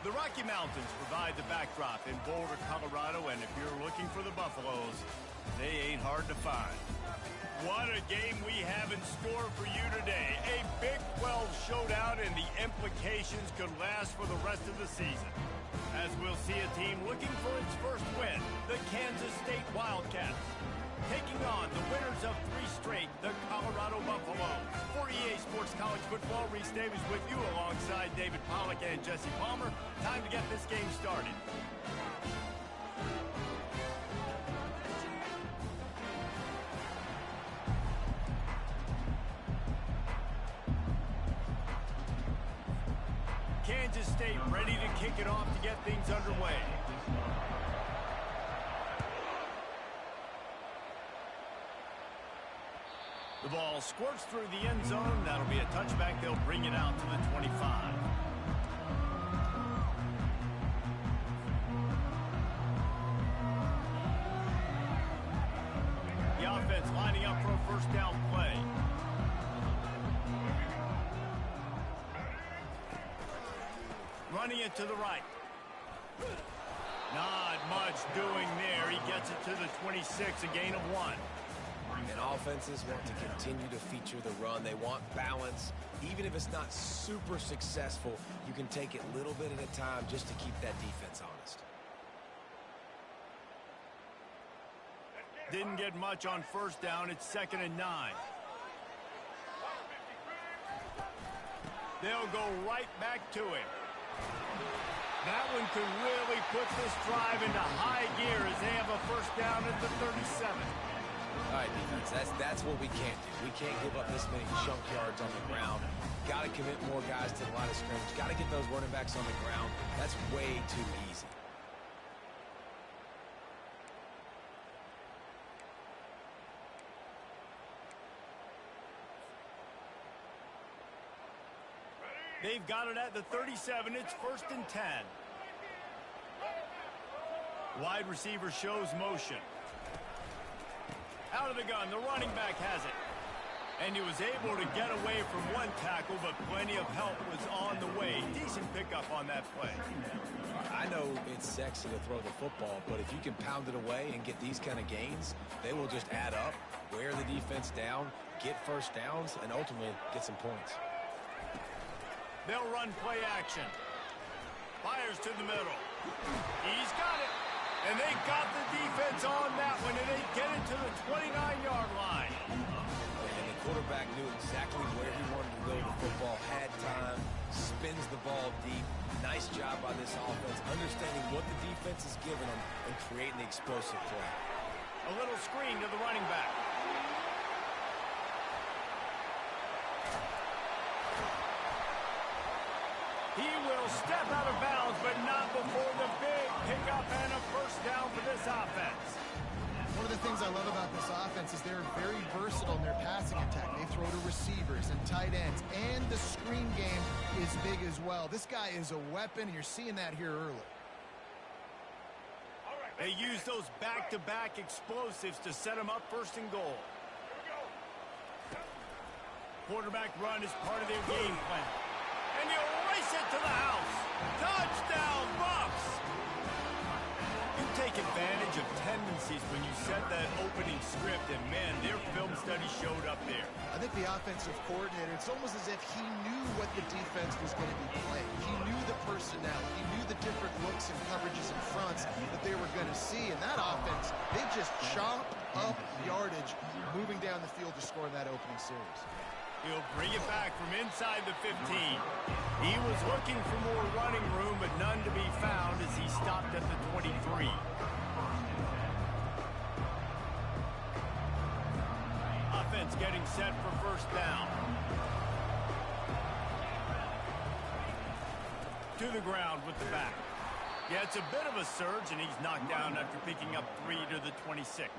The Rocky Mountains provide the backdrop in Boulder, Colorado, and if you're looking for the Buffaloes, they ain't hard to find. What a game we have in store for you today. A Big 12 showdown, and the implications could last for the rest of the season. As we'll see a team looking for its first win, the Kansas State Wildcats, taking on the winners of 3 straight, the Colorado Buffaloes. For EA Sports College Football, Reese Davis with you alongside David Pollack and Jesse Palmer. Time to get this game started. Kansas State ready to kick it off to get things underway. The ball squirts through the end zone. That'll be a touchback. They'll bring it out to the 25. The offense lining up for a first down play. Running it to the right. Not much doing there. He gets it to the 26, a gain of 1. And offenses want to continue to feature the run. They want balance. Even if it's not super successful, you can take it a little bit at a time just to keep that defense honest. Didn't get much on first down. It's 2nd and 9. They'll go right back to it. That one could really put this drive into high gear as they have a first down at the 37. All right, defense, that's what we can't do. We can't give up this many chunk yards on the ground. Got to commit more guys to the line of scrimmage. Got to get those running backs on the ground. That's way too easy. They've got it at the 37. It's 1st and 10. Wide receiver shows motion. Out of the gun, the running back has it. And he was able to get away from one tackle, but plenty of help was on the way. Decent pickup on that play. I know it's sexy to throw the football, but if you can pound it away and get these kind of gains, they will just add up, wear the defense down, get first downs, and ultimately get some points. They'll run play action. Fires to the middle. He's got it. And they got the defense on that one, and they get it to the 29-yard line. And the quarterback knew exactly where he wanted to go with the football, had time, spins the ball deep. Nice job by this offense, understanding what the defense is giving them and creating the explosive play. A little screen to the running back. He will step out of bounds, but not before the big pickup and a first down for this offense. One of the things I love about this offense is they're very versatile in their passing attack. They throw to receivers and tight ends, and the screen game is big as well. This guy is a weapon, and you're seeing that here early. They use those back-to-back explosives to set them up 1st and goal. Quarterback run is part of their game plan. And you race it to the house. Touchdown, Buffs! You take advantage of tendencies when you set that opening script, and man, their film study showed up there. I think the offensive coordinator, it's almost as if he knew what the defense was going to be playing. He knew the personnel. He knew the different looks and coverages and fronts that they were going to see. And that offense, they just chop up yardage moving down the field to score in that opening series. He'll bring it back from inside the 15. He was looking for more running room, but none to be found as he stopped at the 23. Offense getting set for first down. To the ground with the back. Yeah, it's a bit of a surge, and he's knocked down after picking up 3 to the 26.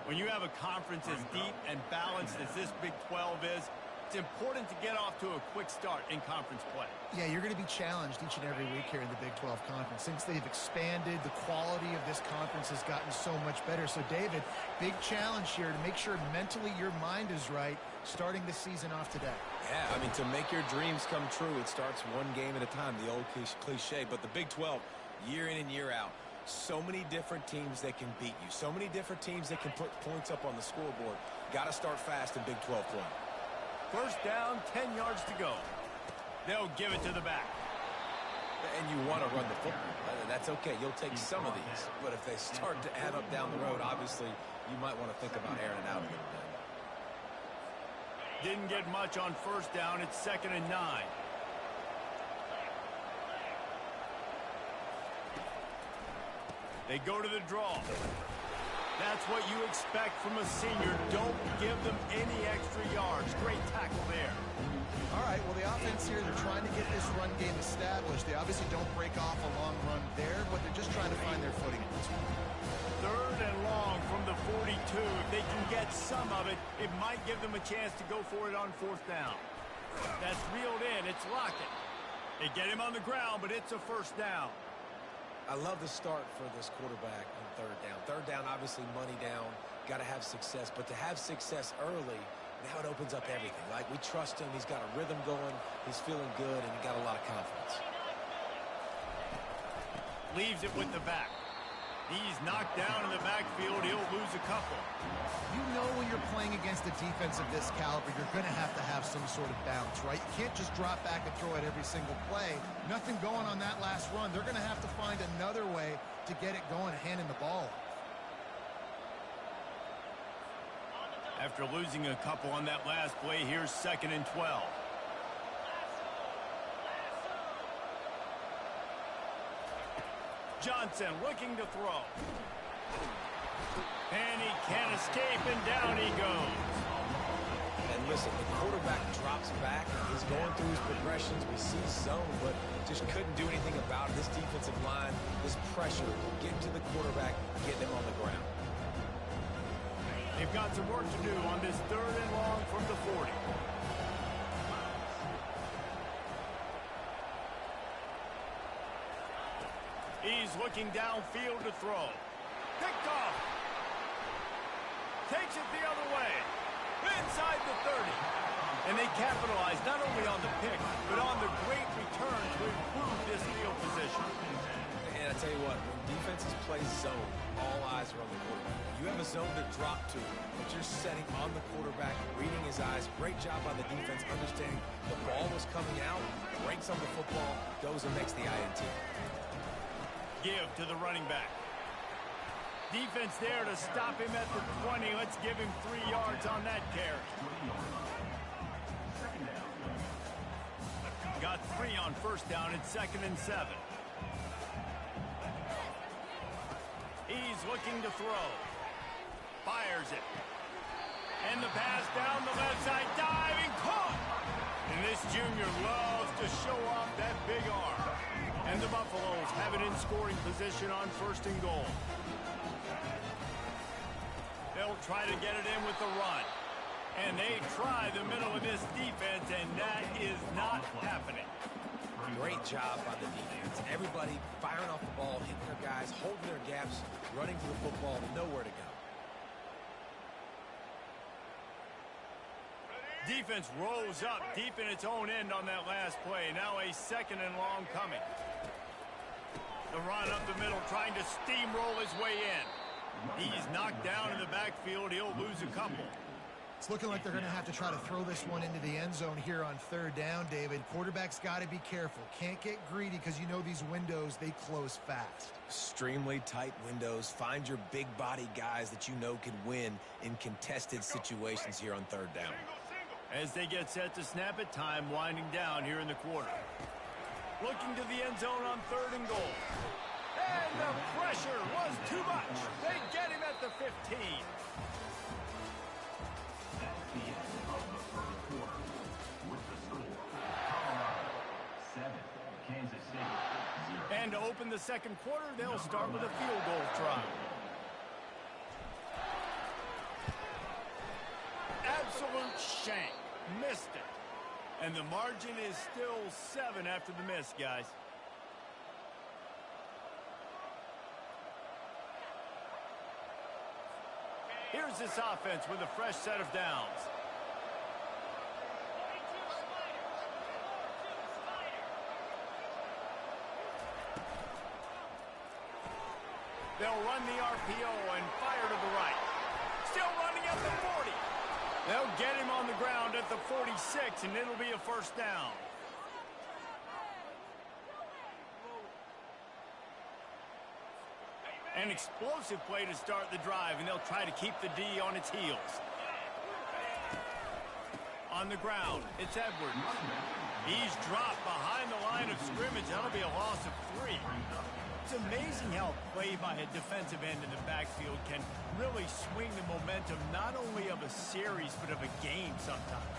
When you have a conference as deep and balanced as this Big 12 is, It's important to get off to a quick start in conference play. Yeah, you're going to be challenged each and every week here in the Big 12 Conference. Since they've expanded, the quality of this conference has gotten so much better. So, David, big challenge here to make sure mentally your mind is right starting the season off today. Yeah, I mean, to make your dreams come true, it starts one game at a time, the old cliche. But the Big 12, year in and year out, so many different teams that can beat you, so many different teams that can put points up on the scoreboard. Got to start fast in Big 12 play. First down, 10 yards to go. They'll give it to the back. And you want to run the football. That's okay. You'll take some of these. But if they start to add up down the road, obviously, you might want to think about airing it out a little bit. Didn't get much on first down. It's 2nd and 9. They go to the draw. That's what you expect from a senior. Don't give them any extra yards. Great tackle there. All right, well, the offense here, they're trying to get this run game established. They obviously don't break off a long run there, but they're just trying to find their footing in this one. 3rd and long from the 42. If they can get some of it, it might give them a chance to go for it on 4th down. That's reeled in. It's Lockett. They get him on the ground, but it's a first down. I love the start for this quarterback on 3rd down. 3rd down, obviously, money down. Got to have success. But to have success early, now it opens up everything. Like, we trust him. He's got a rhythm going. He's feeling good, and he got a lot of confidence. Leaves it with the back. He's knocked down in the backfield. He'll lose a couple. You know when you're playing against a defense of this caliber, you're going to have some sort of bounce, right? You can't just drop back and throw it every single play. Nothing going on that last run. They're going to have to find another way to get it going, handing the ball. After losing a couple on that last play, here's 2nd and 12. Johnson looking to throw. And he can't escape, and down he goes. And listen, the quarterback drops back. He's going through his progressions. We see zone, but just couldn't do anything about it. This defensive line, this pressure, getting to the quarterback, getting him on the ground. They've got some work to do on this 3rd and long from the 40. He's looking downfield to throw. Picked off. Takes it the other way. Inside the 30. And they capitalize not only on the pick, but on the great return to improve this field position. And I tell you what, when defenses play zone, all eyes are on the quarterback. You have a zone to drop to, but you're setting on the quarterback, reading his eyes. Great job by the defense, understanding the ball was coming out, breaks on the football, goes and makes the INT. Give to the running back. Defense there to stop him at the 20. Let's give him 3 yards on that carry. Got 3 on first down. It's 2nd and 7. He's looking to throw. Fires it. And the pass down the left side. Diving. Caught. And this junior loves to show off that big arm. And the Buffaloes have it in scoring position on 1st and goal. They'll try to get it in with the run. And they try the middle of this defense, and that is not happening. Great job by the defense. Everybody firing off the ball, hitting their guys, holding their gaps, running to the football, nowhere to go. Defense rolls up deep in its own end on that last play. Now a 2nd and long coming. The run up the middle, trying to steamroll his way in. He's knocked down in the backfield. He'll lose a couple. It's looking like they're going to have to try to throw this one into the end zone here on 3rd down, David. Quarterback's got to be careful. Can't get greedy because you know these windows, they close fast. Extremely tight windows. Find your big body guys that you know can win in contested situations here on 3rd down. As they get set to snap it, time winding down here in the quarter. Looking to the end zone on 3rd and goal. And the pressure was too much. They get him at the 15. And to open the 2nd quarter, they'll start with a field goal try. Absolute shank. Missed it. And the margin is still 7 after the miss, guys. Here's this offense with a fresh set of downs. They'll run the RPO and fire to the right. Still running at the 40. They'll get him on the ground at the 46, and it'll be a first down. An explosive play to start the drive, and they'll try to keep the D on its heels. On the ground, it's Edwards. He's dropped behind the line of scrimmage. That'll be a loss of 3. It's amazing how a play by a defensive end in the backfield can really swing the momentum not only of a series but of a game sometimes.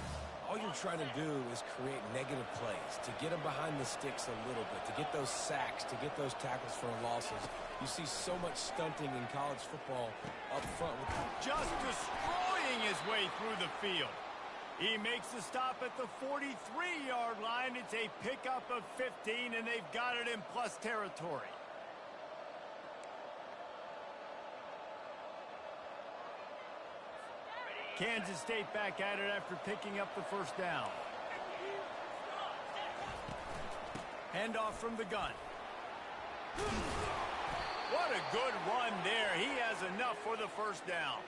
All you're trying to do is create negative plays, to get them behind the sticks a little bit, to get those sacks, to get those tackles for losses. You see so much stunting in college football up front. Just destroying his way through the field. He makes the stop at the 43-yard line. It's a pickup of 15, and they've got it in plus territory. Kansas State back at it after picking up the first down. Handoff from the gun. What a good run there. He has enough for the first down.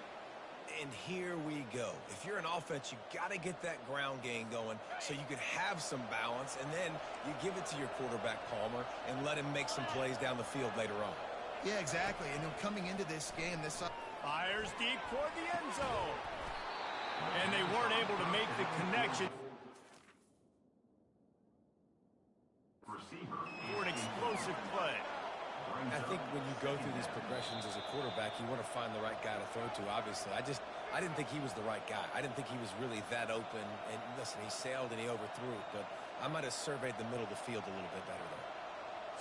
And here we go. If you're an offense, you got to get that ground game going so you can have some balance, and then you give it to your quarterback, Palmer, and let him make some plays down the field later on. Yeah, exactly. And coming into this game, this fires deep toward the end zone. And they weren't able to make the connection. For an explosive play. I think when you go through these progressions as a quarterback, you want to find the right guy to throw to, obviously. I didn't think he was the right guy. I didn't think he was really that open. And listen, he sailed and he overthrew it, but I might have surveyed the middle of the field a little bit better there.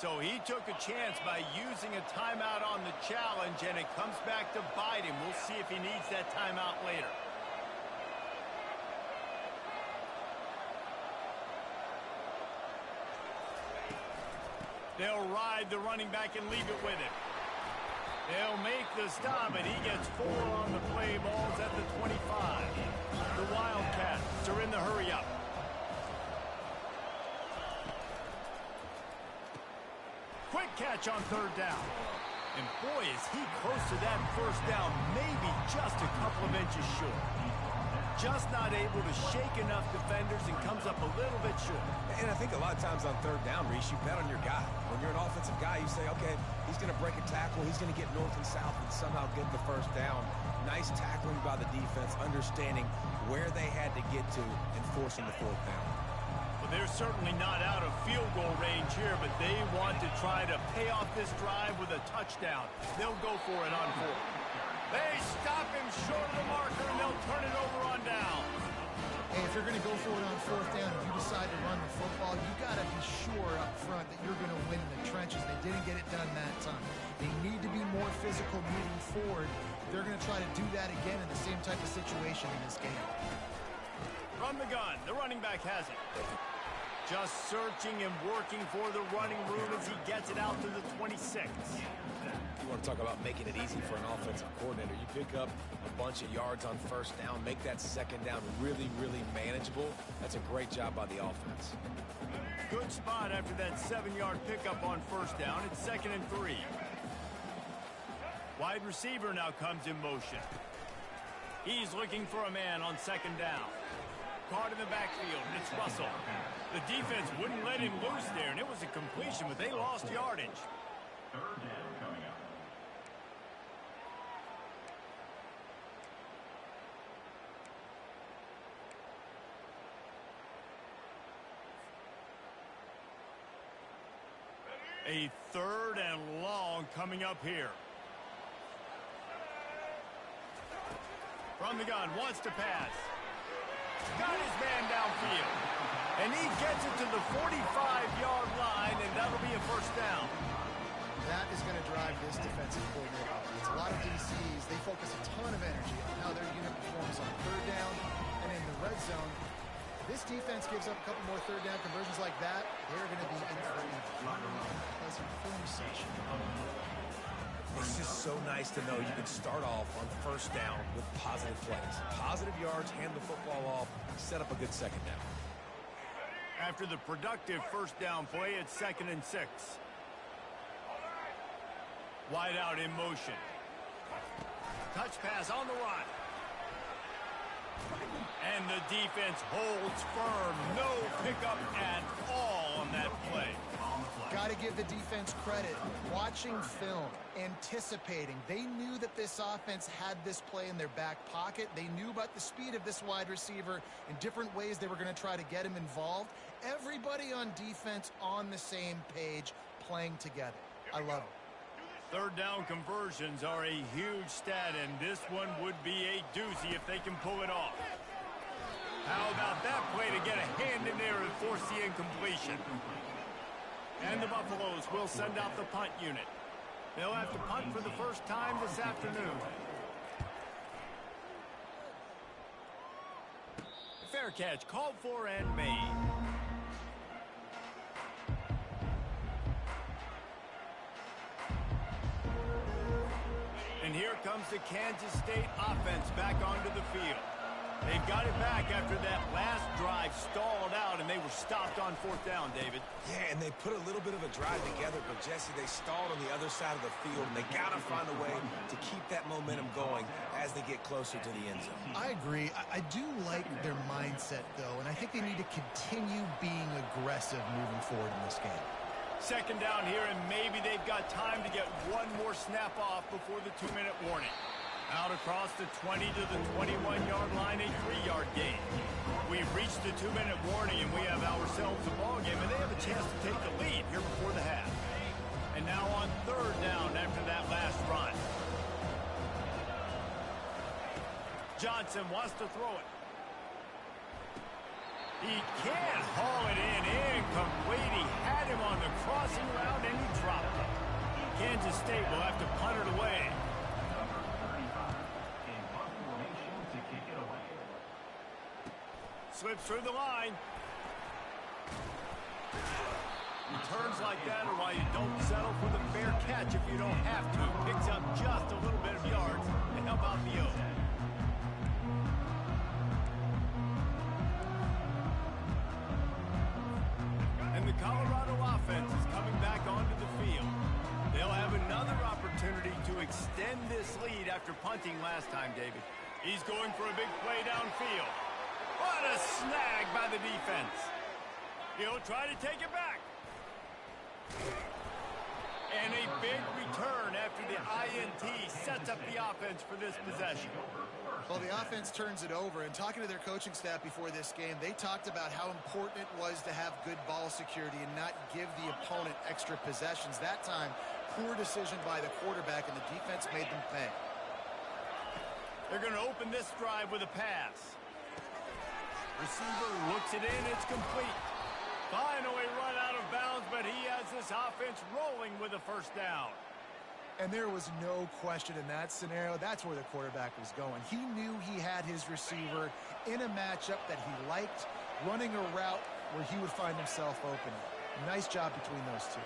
So he took a chance by using a timeout on the challenge, and it comes back to bite him. We'll see if he needs that timeout later. They'll ride the running back and leave it with him. They'll make the stop, and he gets 4 on the play. Balls at the 25. The Wildcats are in the hurry-up. Quick catch on third down. And boy, is he close to that first down, maybe just a couple of inches short. Just not able to shake enough defenders and comes up a little bit short. And I think a lot of times on third down, Reese, you bet on your guy. When you're an offensive guy, you say, okay, he's going to break a tackle, he's going to get north and south and somehow get the first down. Nice tackling by the defense, understanding where they had to get to and forcing the fourth down. Well, they're certainly not out of field goal range here, but they want to try to pay off this drive with a touchdown. They'll go for it on 4. They stop him short of the marker, and they'll turn it over on down. Hey, if you're going to go for it on fourth down, if you decide to run the football, you got to be sure up front that you're going to win in the trenches. They didn't get it done that time. They need to be more physical moving forward. They're going to try to do that again in the same type of situation in this game. From the gun, the running back has it. Just searching and working for the running room as he gets it out to the 26. You want to talk about making it easy for an offensive coordinator. You pick up a bunch of yards on first down, make that second down really, really manageable. That's a great job by the offense. Good spot after that 7-yard pickup on first down. It's 2nd and 3. Wide receiver now comes in motion. He's looking for a man on 2nd down. Caught in the backfield, and it's Russell. The defense wouldn't let him loose there, and it was a completion, but they lost yardage. Third down coming up. A 3rd and long coming up here. From the gun, wants to pass. Got his man downfield. And he gets it to the 45-yard line, and that'll be a first down. That is going to drive this defensive coordinator offense. A lot of DCs, they focus a ton of energy on how their unit performs on third down, and in the red zone, This defense gives up a couple more third down conversions like that, they're going to be in for a very pleasant film session. It's just so nice to know you can start off on first down with positive plays. Positive yards, hand the football off, set up a good second down. After the productive first down play, it's 2nd and 6. Wide out in motion. Touch pass on the run. And the defense holds firm. No pickup at all on that play. Got to give the defense credit. Watching film, anticipating. They knew that this offense had this play in their back pocket. They knew about the speed of this wide receiver in different ways they were going to try to get him involved. Everybody on defense on the same page, playing together. I love it. Third down conversions are a huge stat, and this one would be a doozy if they can pull it off. How about that play to get a hand in there and force the incompletion? And the Buffaloes will send out the punt unit. They'll have to punt for the first time this afternoon. Fair catch called for and made. And here comes the Kansas State offense back onto the field. They've got it back after that last drive stalled out, and they were stopped on 4th down, David. Yeah, and they put a little bit of a drive together, but Jesse, they stalled on the other side of the field, and they got to find a way to keep that momentum going as they get closer to the end zone. I agree. I do like their mindset, though, and I think they need to continue being aggressive moving forward in this game. 2nd down here, and maybe they've got time to get one more snap off before the 2-minute warning. Out across the 20 to the 21-yard line, a 3-yard gain. We've reached the 2-minute warning, and we have ourselves a ball game, and they have a chance to take the lead here before the half. And now on 3rd down after that last run. Johnson wants to throw it. He can't haul it in. Incomplete. He had him on the crossing route, and he dropped it. Kansas State will have to punt it away. Slips through the line. Returns like that are why you don't settle for the fair catch if you don't have to. Picks up just a little bit of yards to help out the O. And the Colorado offense is coming back onto the field. They'll have another opportunity to extend this lead after punting last time, David. He's going for a big play downfield. What a snag by the defense. He'll try to take it back. And a big return after the INT sets up the offense for this possession. Well, the offense turns it over, and talking to their coaching staff before this game, they talked about how important it was to have good ball security and not give the opponent extra possessions. That time, poor decision by the quarterback, and the defense made them pay. They're going to open this drive with a pass. Receiver looks it in, it's complete. Finally run out of bounds, but he has this offense rolling with a first down. And there was no question in that scenario. That's where the quarterback was going. He knew he had his receiver in a matchup that he liked, running a route where he would find himself open. Nice job between those two.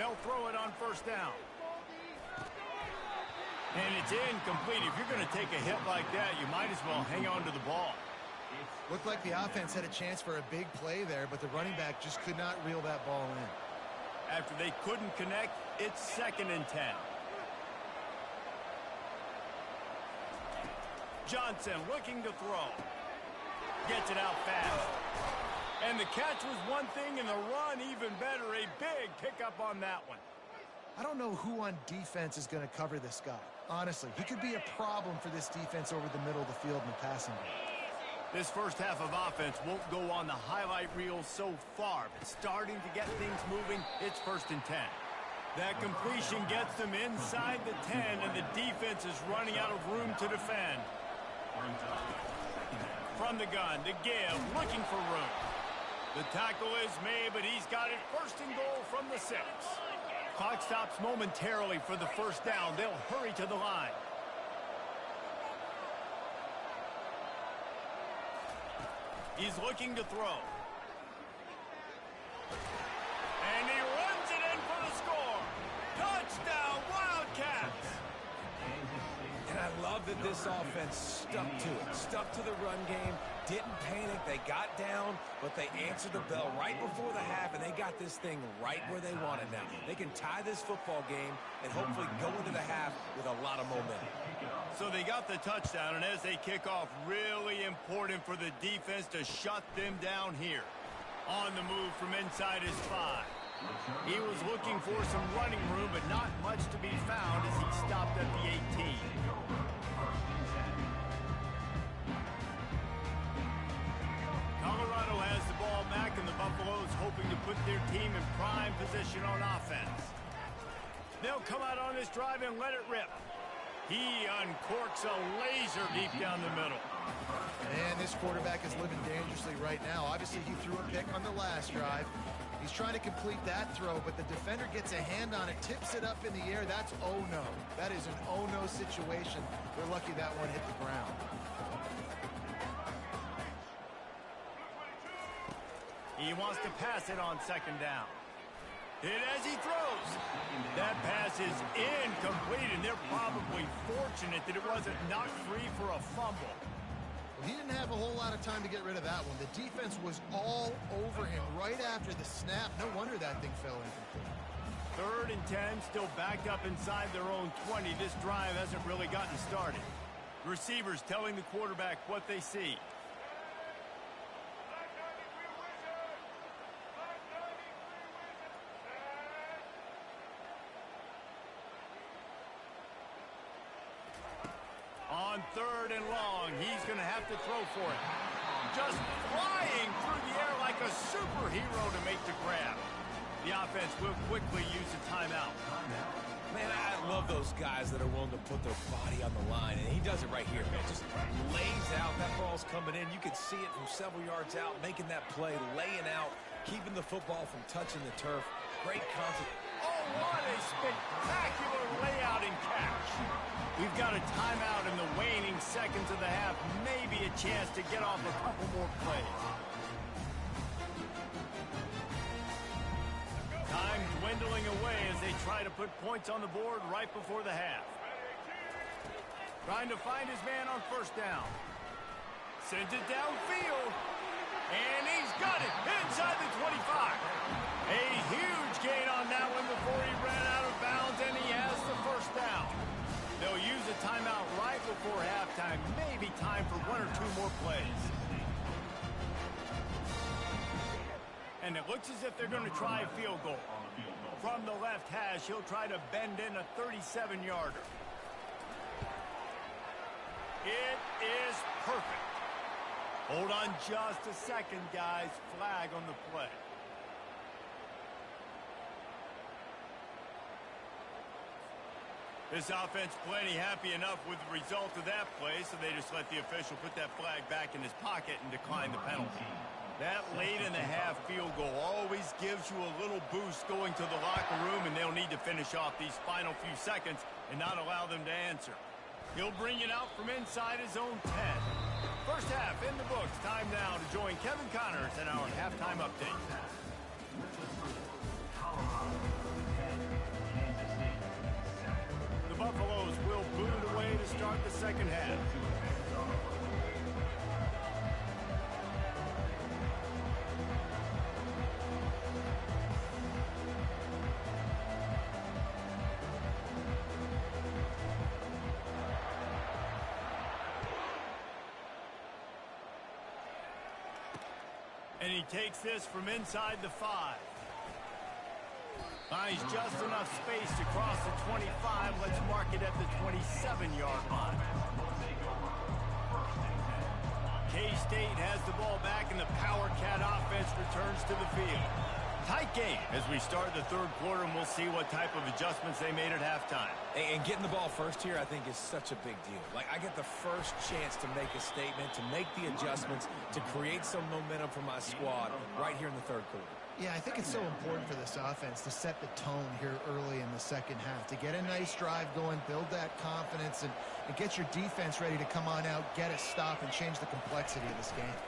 They'll throw it on first down. And it's incomplete. If you're going to take a hit like that, you might as well hang on to the ball. Looked like the offense had a chance for a big play there, but the running back just could not reel that ball in. After they couldn't connect, it's 2nd and 10. Johnson looking to throw. Gets it out fast. And the catch was one thing, and the run even better. A big pickup on that one. I don't know who on defense is going to cover this guy. Honestly, he could be a problem for this defense over the middle of the field in the passing game. This first half of offense won't go on the highlight reel so far, but starting to get things moving, it's 1st and 10. That completion gets them inside the 10, and the defense is running out of room to defend. From the gun, the give, looking for room. The tackle is made, but he's got it 1st and goal from the 6. Clock stops momentarily for the first down. They'll hurry to the line. He's looking to throw. And he runs it in for the score. Touchdown, Wildcats! And I love that this offense stuck to it. Stuck to the run game. Didn't panic. They got down, but they answered the bell right before the half, and they got this thing right where they want it now. They can tie this football game and hopefully go into the half with a lot of momentum. So they got the touchdown, and as they kick off, really important for the defense to shut them down here. On the move from inside his 5. He was looking for some running room, but not much to be found as he stopped at the 18. Colorado has the ball back, and the Buffaloes hoping to put their team in prime position on offense. They'll come out on this drive and let it rip. He uncorks a laser deep down the middle. And this quarterback is living dangerously right now. Obviously, he threw a pick on the last drive. He's trying to complete that throw, but the defender gets a hand on it, tips it up in the air. That's oh-no. That is an oh-no situation. They're lucky that one hit the ground. He wants to pass it on second down. Hit as he throws. That pass is incomplete, and they're probably fortunate that it wasn't knocked free for a fumble. He didn't have a whole lot of time to get rid of that one. The defense was all over him right after the snap. No wonder that thing fell incomplete. 3rd and 10, still backed up inside their own 20. This drive hasn't really gotten started. Receivers telling the quarterback what they see. On 3rd and long, he's going to have to throw for it. Just flying through the air like a superhero to make the grab. The offense will quickly use a timeout. Man, I love those guys that are willing to put their body on the line, and he does it right here, man. Just lays out. That ball's coming in. You can see it from several yards out, making that play, laying out, keeping the football from touching the turf. Great concept. Oh, what a spectacular layout and catch. We've got a timeout in the waning seconds of the half. Maybe a chance to get off a couple more plays. Time dwindling away as they try to put points on the board right before the half. Trying to find his man on 1st down. Sends it downfield. And he's got it inside the 25. A huge gain on that one before he ran out of bounds, and he has the 1st down. They'll use a timeout right before halftime. Maybe time for 1 or 2 more plays. And it looks as if they're going to try a field goal. From the left hash, he'll try to bend in a 37-yarder. It is perfect. Hold on just a second, guys. Flag on the play. This offense plenty happy enough with the result of that play, so they just let the official put that flag back in his pocket and decline the penalty. That late in the half field goal always gives you a little boost going to the locker room, and they'll need to finish off these final few seconds and not allow them to answer. He'll bring it out from inside his own 10. First half in the books. Time now to join Kevin Connors in our halftime update. The Buffaloes will boot it away to start the second half. And he takes this from inside the 5. Finds just enough space to cross the 25. Let's mark it at the 27-yard line. K-State has the ball back, and the Power Cat offense returns to the field. Tight game as we start the 3rd quarter, and we'll see what type of adjustments they made at halftime. And getting the ball first here, I think, is such a big deal. Like, I get the first chance to make a statement, to make the adjustments, to create some momentum for my squad right here in the 3rd quarter. Yeah, I think it's so important for this offense to set the tone here early in the second half, to get a nice drive going, build that confidence, and get your defense ready to come on out, get a stop, and change the complexity of this game.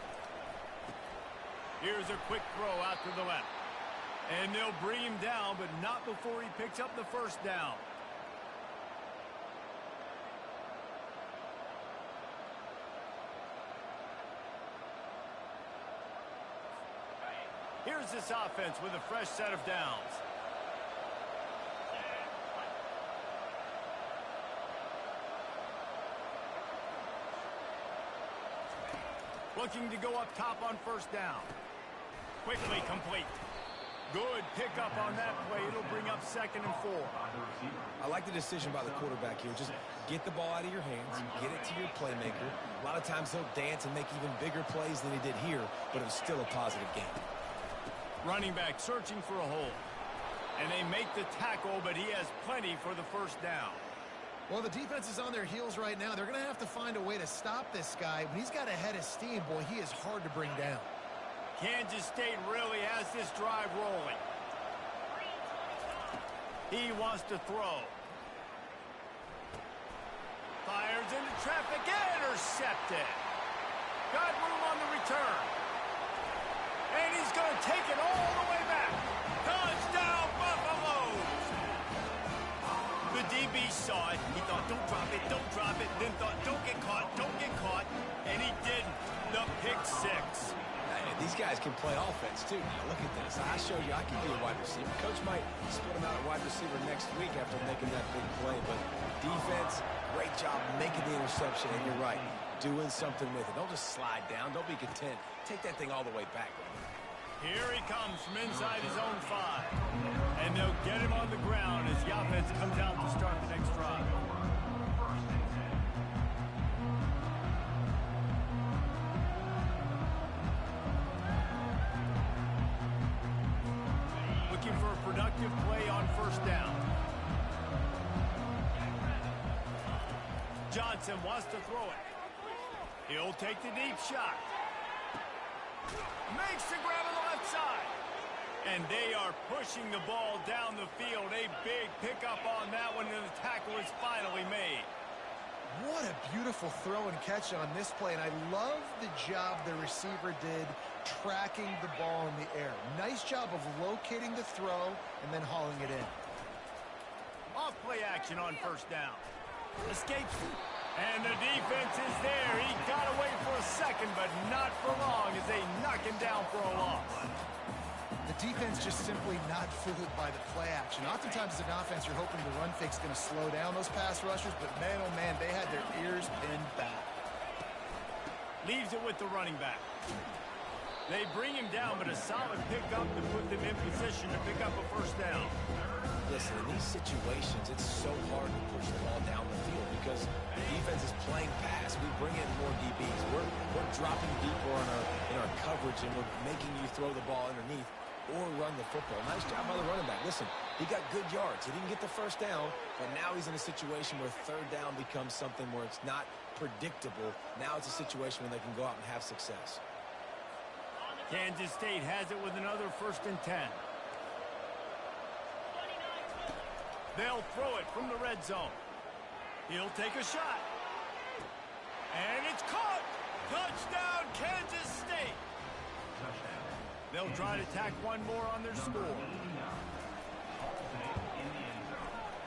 Here's a quick throw out to the left. And they'll bring him down, but not before he picks up the first down. Here's this offense with a fresh set of downs. Looking to go up top on first down. Quickly complete. Good pickup on that play. It'll bring up 2nd and 4. I like the decision by the quarterback here. Just get the ball out of your hands, get it to your playmaker. A lot of times he'll dance and make even bigger plays than he did here, but it was still a positive game. Running back searching for a hole. And they make the tackle, but he has plenty for the first down. Well, the defense is on their heels right now. They're going to have to find a way to stop this guy. When he's got a head of steam, boy, he is hard to bring down. Kansas State really has this drive rolling. He wants to throw. Fires into traffic, intercepted. Got room on the return. And he's going to take it all the way back. Touchdown, Buffaloes! The DB saw it. He thought, don't drop it, don't drop it. Then thought, don't get caught, don't get caught. And he didn't. The pick 6. These guys can play offense, too. Now, look at this. I showed you I can be a wide receiver. Coach might split him out at wide receiver next week after making that big play. But defense, great job making the interception. And you're right, doing something with it. Don't just slide down. Don't be content. Take that thing all the way back. Here he comes from inside his own 5. And they'll get him on the ground as the offense comes out to start the next drive. Looking for a productive play on first down. Johnson wants to throw it. He'll take the deep shot. Makes the grab on the left side. And they are pushing the ball down the field. A big pickup on that one, and the tackle is finally made. What a beautiful throw and catch on this play, and I love the job the receiver did tracking the ball in the air. Nice job of locating the throw and then hauling it in. Off play action on first down. Escapes. And the defense is there. He got away for a second, but not for long as they knock him down for a loss. The defense just simply not fooled by the play action. Oftentimes as an offense, you're hoping the run fake's going to slow down those pass rushers, but man, oh man, they had their ears pinned back. Leaves it with the running back. They bring him down, but a solid pickup to put them in position to pick up a first down. Listen, in these situations, it's so hard to push the ball down the field because the defense is playing pass. We bring in more DBs. We're dropping deeper in our coverage, and we're making you throw the ball underneath or run the football. Nice job by the running back. Listen, he got good yards. He didn't get the first down, but now he's in a situation where third down becomes something where it's not predictable. Now it's a situation where they can go out and have success. Kansas State has it with another 1st and 10. They'll throw it from the red zone. He'll take a shot. And it's caught. Touchdown, Kansas State. They'll try to tack one more on their score.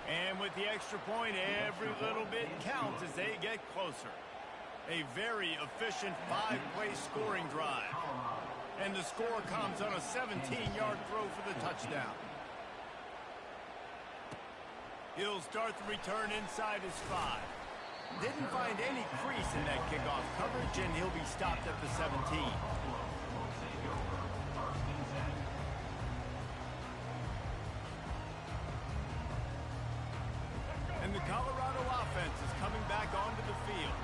And with the extra point, every little bit counts as they get closer. A very efficient 5-play scoring drive. And the score comes on a 17-yard throw for the touchdown. He'll start the return inside his 5. Didn't find any crease in that kickoff coverage, and he'll be stopped at the 17. And the Colorado offense is coming back onto the field.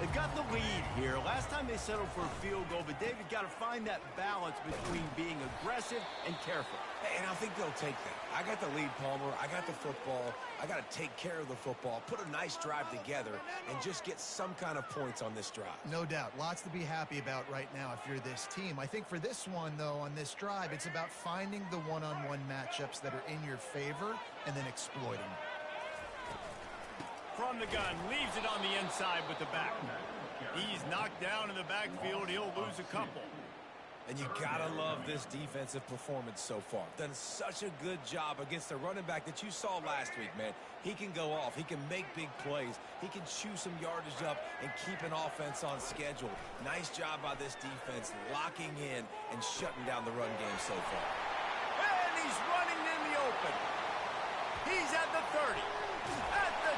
They've got the lead here. Last time they settled for a field goal, but David got to find that balance between being aggressive and careful. And I think they'll take that. I got the lead, Palmer. I got the football. I got to take care of the football, put a nice drive together, and just get some kind of points on this drive. No doubt. Lots to be happy about right now if you're this team. I think for this one, though, on this drive, it's about finding the one-on-one matchups that are in your favor and then exploiting them. From the gun, leaves it on the inside with the back. He's knocked down in the backfield. He'll lose a couple. And you gotta love this defensive performance so far. Done such a good job against the running back that you saw last week, man. He can go off. He can make big plays. He can chew some yardage up and keep an offense on schedule. Nice job by this defense locking in and shutting down the run game so far. And he's running in the open. He's at the 30, at the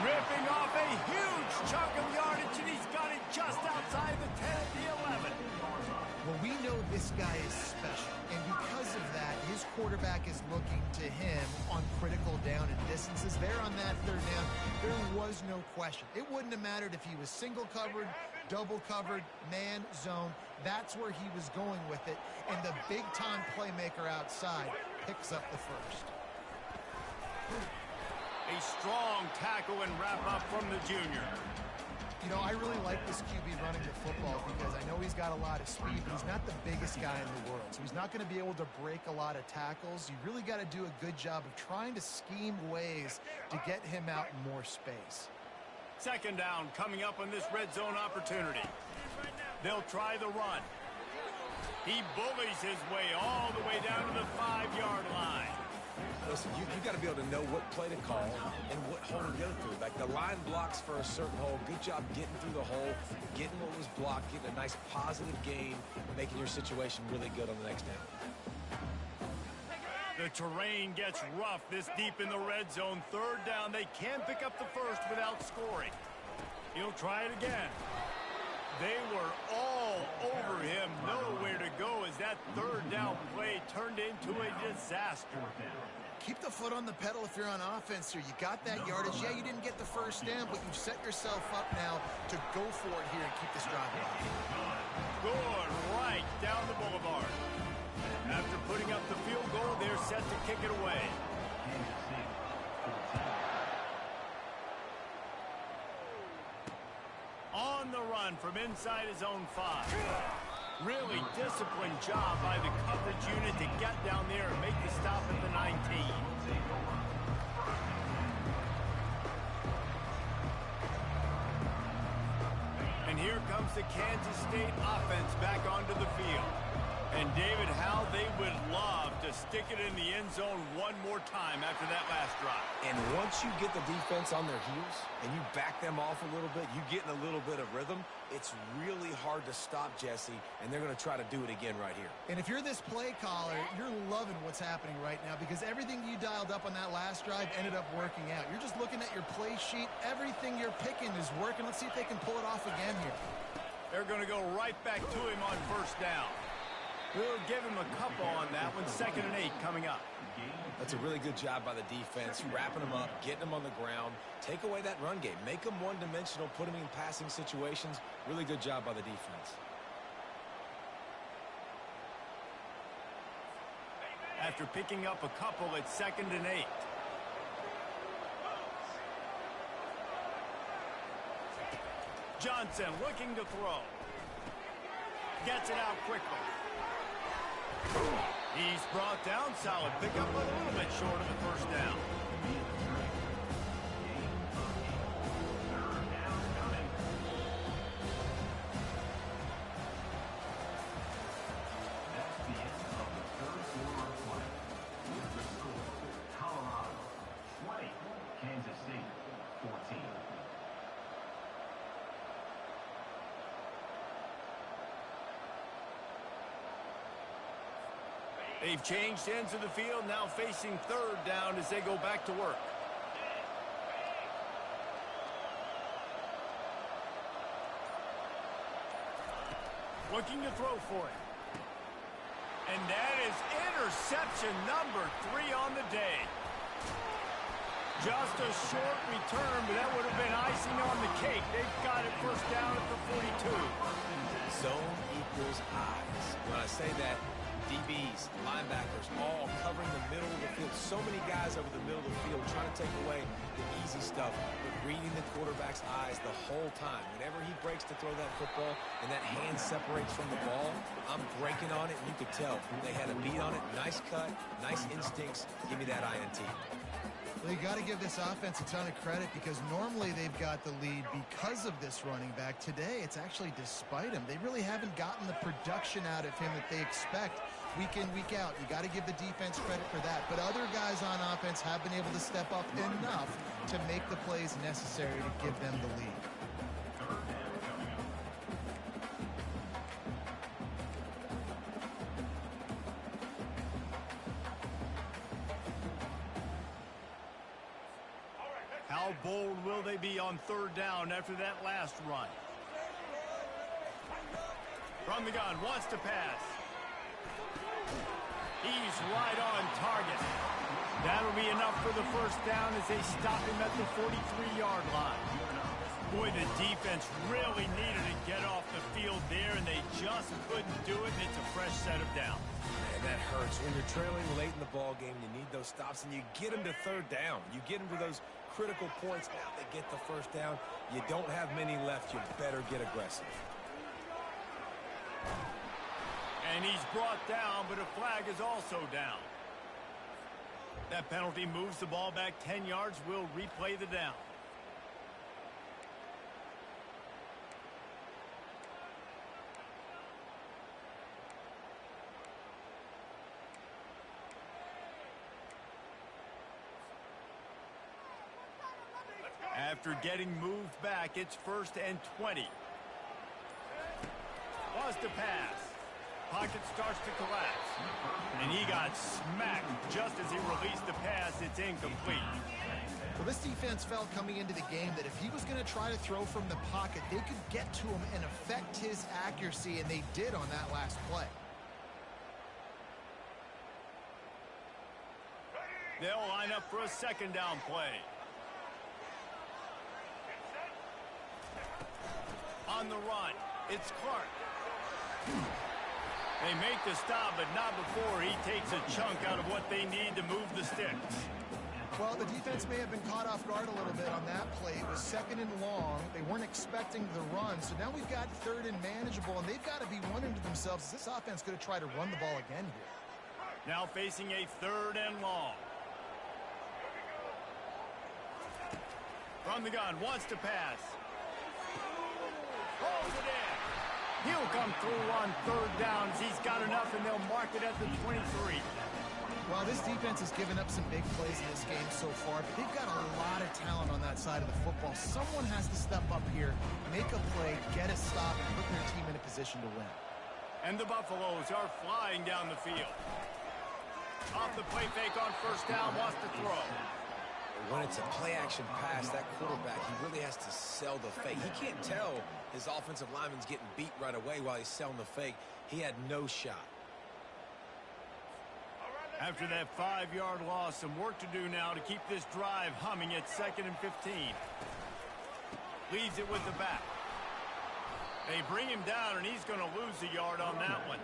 20, ripping off a huge chunk of yardage, and he's got it just outside the 10 at the 11. Well, we know this guy is special, and because of that, his quarterback is looking to him on critical down and distances. There on that third down, there was no question. It wouldn't have mattered if he was single covered, double covered, man, zone. That's where he was going with it, and the big-time playmaker outside picks up the first. A strong tackle and wrap-up from the junior. You know, I really like this QB running the football because I know he's got a lot of speed, but he's not the biggest guy in the world. So he's not going to be able to break a lot of tackles. You really got to do a good job of trying to scheme ways to get him out in more space. Second down coming up on this red zone opportunity. They'll try the run. He bullies his way all the way down to the 5-yard line. Listen, you got to be able to know what play to call and what hole to go through. Like the line blocks for a certain hole. Good job getting through the hole, getting what was blocked, getting a nice positive gain, making your situation really good on the next down. The terrain gets rough this deep in the red zone. Third down, they can pick up the first without scoring. He'll try it again. They were all over him. Nowhere to go as that third down play turned into a disaster. Keep the foot on the pedal if you're on offense here. You got that yardage. Yeah, you didn't get the first down, but you've set yourself up now to go for it here and keep this drive alive. Going right down the boulevard. After putting up the field goal, they're set to kick it away. On the run from inside his own 5. Really disciplined job by the coverage unit to get down there and make the stop at the 19. And here comes the Kansas State offense back onto the field. And David, how they would love to stick it in the end zone one more time after that last drive. And once you get the defense on their heels and you back them off a little bit, you get in a little bit of rhythm, it's really hard to stop Jesse, and they're going to try to do it again right here. And if you're this play caller, you're loving what's happening right now because everything you dialed up on that last drive ended up working out. You're just looking at your play sheet. Everything you're picking is working. Let's see if they can pull it off again here. They're going to go right back to him on first down. We'll give him a couple on that one. 2nd and 8 coming up. That's a really good job by the defense, wrapping them up, getting them on the ground. Take away that run game. Make them one-dimensional, put them in passing situations. Really good job by the defense. After picking up a couple, it's 2nd and 8. Johnson looking to throw. Gets it out quickly. He's brought down. Solid pickup, but a little bit short of the first down. Colorado 20, Kansas State 14. They've changed ends of the field, now facing third down as they go back to work. Looking to throw for it. And that is interception number 3 on the day. Just a short return, but that would have been icing on the cake. They've got it first down at the 42. Zone equals eyes. When I say that, DBs, linebackers, all covering the middle of the field. So many guys over the middle of the field trying to take away the easy stuff, but reading the quarterback's eyes the whole time. Whenever he breaks to throw that football and that hand separates from the ball, I'm breaking on it, and you could tell they had a beat on it. Nice cut, nice instincts. Give me that INT. Well, you got to give this offense a ton of credit because normally they've got the lead because of this running back. Today, it's actually despite him. They really haven't gotten the production out of him that they expect week in, week out. You got to give the defense credit for that. But other guys on offense have been able to step up enough to make the plays necessary to give them the lead. How bold will they be on third down after that last run? From the gun, wants to pass. He's right on target. That'll be enough for the first down as they stop him at the 43-yard line. Boy, the defense really needed to get off the field there, and they just couldn't do it, and it's a fresh set of downs. Man, that hurts. When you're trailing late in the ball game, you need those stops, and you get them to third down. You get them to those critical points. Now they get the first down. You don't have many left. You better get aggressive. And he's brought down, but a flag is also down. That penalty moves the ball back 10 yards. We'll replay the down. After getting moved back, it's 1st and 20. Wants to pass. Pocket starts to collapse. And he got smacked just as he released the pass. It's incomplete. Well, this defense felt coming into the game that if he was going to try to throw from the pocket, they could get to him and affect his accuracy, and they did on that last play. They'll line up for a second down play. On the run, it's Clark. They make the stop, but not before he takes a chunk out of what they need to move the sticks. Well, the defense may have been caught off guard a little bit on that play. It was 2nd and long. They weren't expecting the run, so now we've got 3rd and manageable, and they've got to be wondering to themselves, is this offense going to try to run the ball again here? Now facing a 3rd and long. From the gun, wants to pass. Holds it in. He'll come through on 3rd downs. He's got enough, and they'll mark it at the 23. Well, this defense has given up some big plays in this game so far, but they've got a lot of talent on that side of the football. Someone has to step up here, make a play, get a stop, and put their team in a position to win. And the Buffaloes are flying down the field. Off the play fake on 1st down, wants to throw. When it's a play-action pass, that quarterback, he really has to sell the fake. He can't tell his offensive lineman's getting beat right away while he's selling the fake. He had no shot. After that 5-yard loss, some work to do now to keep this drive humming at 2nd and 15. Leads it with the back. They bring him down, and he's going to lose a yard on that one.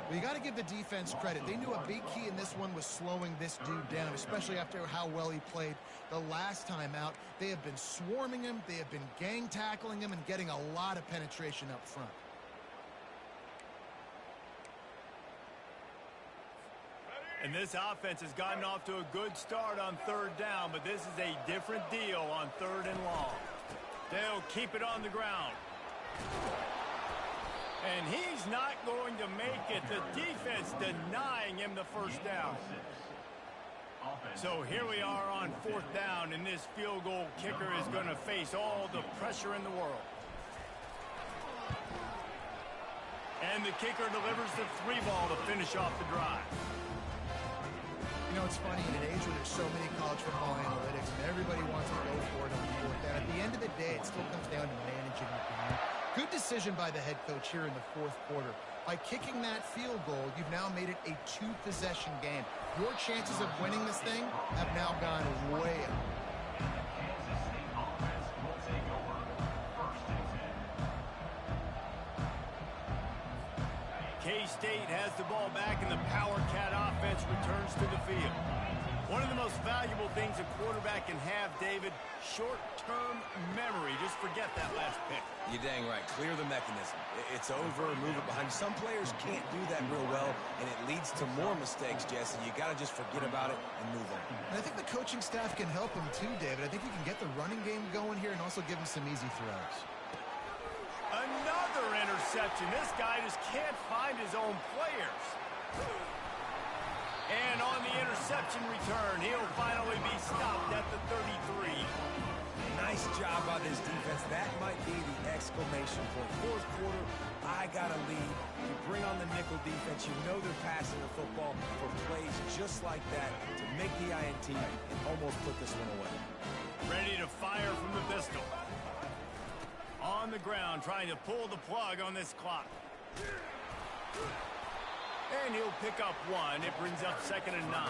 Well, you got to give the defense credit. They knew a big key in this one was slowing this dude down, especially after how well he played the last time out. They have been swarming him. They have been gang tackling him and getting a lot of penetration up front. And this offense has gotten off to a good start on 3rd down, but this is a different deal on 3rd and long. They'll keep it on the ground. And he's not going to make it. The defense denying him the 1st down. So here we are on 4th down, and this field goal kicker is going to face all the pressure in the world. And the kicker delivers the 3 ball to finish off the drive. You know, it's funny, in an age where there's so many college football analytics and everybody wants to go for it on 4th down, at the end of the day, it still comes down to managing the game. Good decision by the head coach here in the 4th quarter. By kicking that field goal, you've now made it a 2-possession game. Your chances of winning this thing have now gone way up. K-State has the ball back, and the Power Cat offense returns to the field. One of the most valuable things a quarterback can have, David, short-term memory. Just forget that last pick. You're dang right. Clear the mechanism. It's over, move it behind you. Some players can't do that real well, and it leads to more mistakes, Jesse. You got to just forget about it and move on. And I think the coaching staff can help him too, David. I think you can get the running game going here and also give him some easy throws. Another interception. This guy just can't find his own players. And on the interception return, he'll finally be stopped at the 33. Nice job by this defense. That might be the exclamation point. Fourth quarter, I got a lead. You bring on the nickel defense. You know they're passing the football for plays just like that to make the INT and almost put this one away. Ready to fire from the pistol. On the ground, trying to pull the plug on this clock. And he'll pick up one. It brings up 2nd and 9.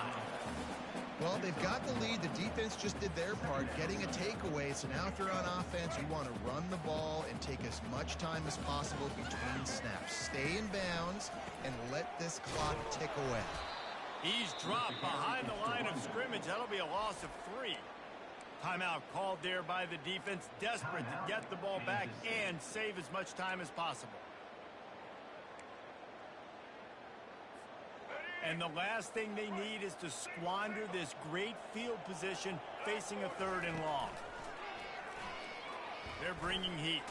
Well, they've got the lead. The defense just did their part, getting a takeaway. So now if you're on offense, you want to run the ball and take as much time as possible between snaps. Stay in bounds and let this clock tick away. He's dropped behind the line of scrimmage. That'll be a loss of 3. Timeout called there by the defense, desperate to get the ball back and save as much time as possible. And the last thing they need is to squander this great field position facing a 3rd and long. They're bringing heat.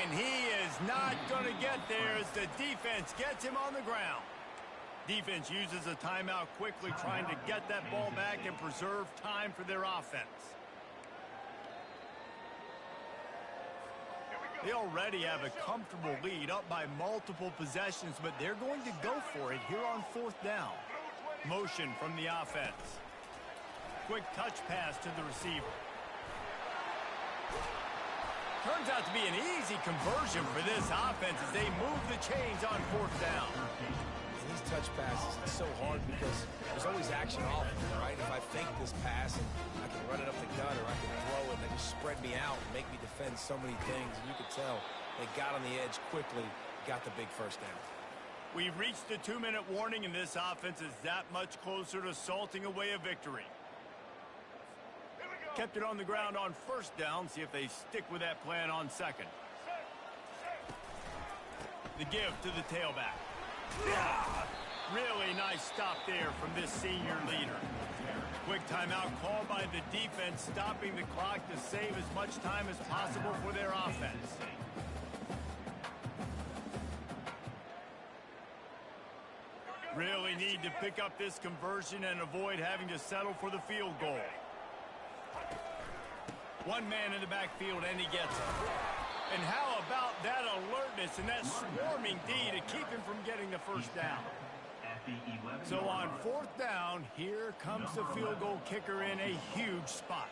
And he is not going to get there as the defense gets him on the ground. Defense uses a timeout quickly, trying to get that ball back and preserve time for their offense. They already have a comfortable lead, up by multiple possessions, but they're going to go for it here on 4th down. Motion from the offense. Quick touch pass to the receiver. Turns out to be an easy conversion for this offense as they move the chains on 4th down. And these touch passes, it's so hard because there's always action off of it, right? If I fake this pass and I can run it up the gut or I can throw it and they just spread me out and make me defend so many things. And you could tell they got on the edge quickly, got the big 1st down. We've reached the 2-minute warning, and this offense is that much closer to salting away a victory. Kept it on the ground on 1st down. See if they stick with that plan on 2nd. The give to the tailback. Really nice stop there from this senior leader. Quick timeout called by the defense, stopping the clock to save as much time as possible for their offense. Really need to pick up this conversion and avoid having to settle for the field goal. One man in the backfield, and he gets it. And how about that alertness and that swarming D to keep him from getting the 1st down? So on 4th down, here comes the field goal kicker in a huge spot.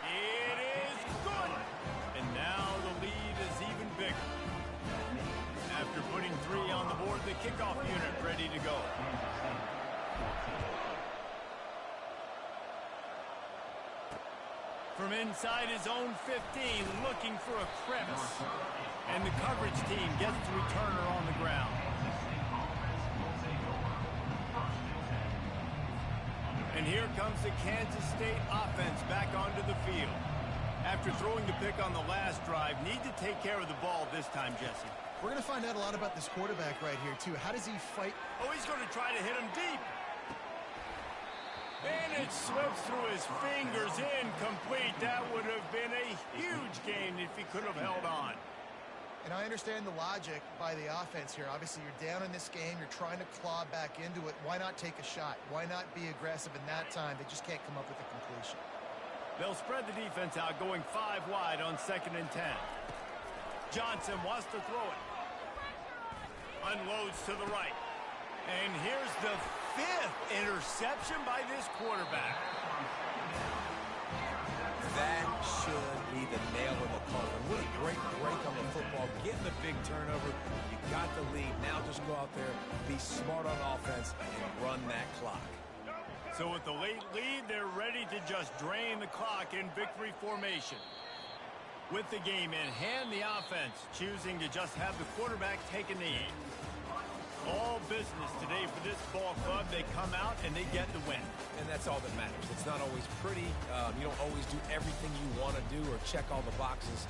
It is good. And now the lead is even bigger. After putting 3 on the board, the kickoff unit ready to go. From inside his own 15, looking for a crevice. And the coverage team gets the returner on the ground. And here comes the Kansas State offense back onto the field. After throwing the pick on the last drive, need to take care of the ball this time, Jesse. We're going to find out a lot about this quarterback right here, too. How does he fight? Oh, he's going to try to hit him deep. And it slips through his fingers, incomplete. That would have been a huge gain if he could have held on. And I understand the logic by the offense here. Obviously, you're down in this game. You're trying to claw back into it. Why not take a shot? Why not be aggressive in that time? They just can't come up with a completion. They'll spread the defense out, going 5 wide on 2nd and 10. Johnson wants to throw it. Unloads to the right. And here's the 5th interception by this quarterback. That should be the nail in the coffin. What a great break on the football. Getting the big turnover. You got the lead. Now just go out there, be smart on offense, and run that clock. So with the late lead, they're ready to just drain the clock in victory formation. With the game in hand, the offense choosing to just have the quarterback take a knee. All business today for this ball club. They come out and they get the win. And that's all that matters. It's not always pretty. You don't always do everything you want to do or check all the boxes.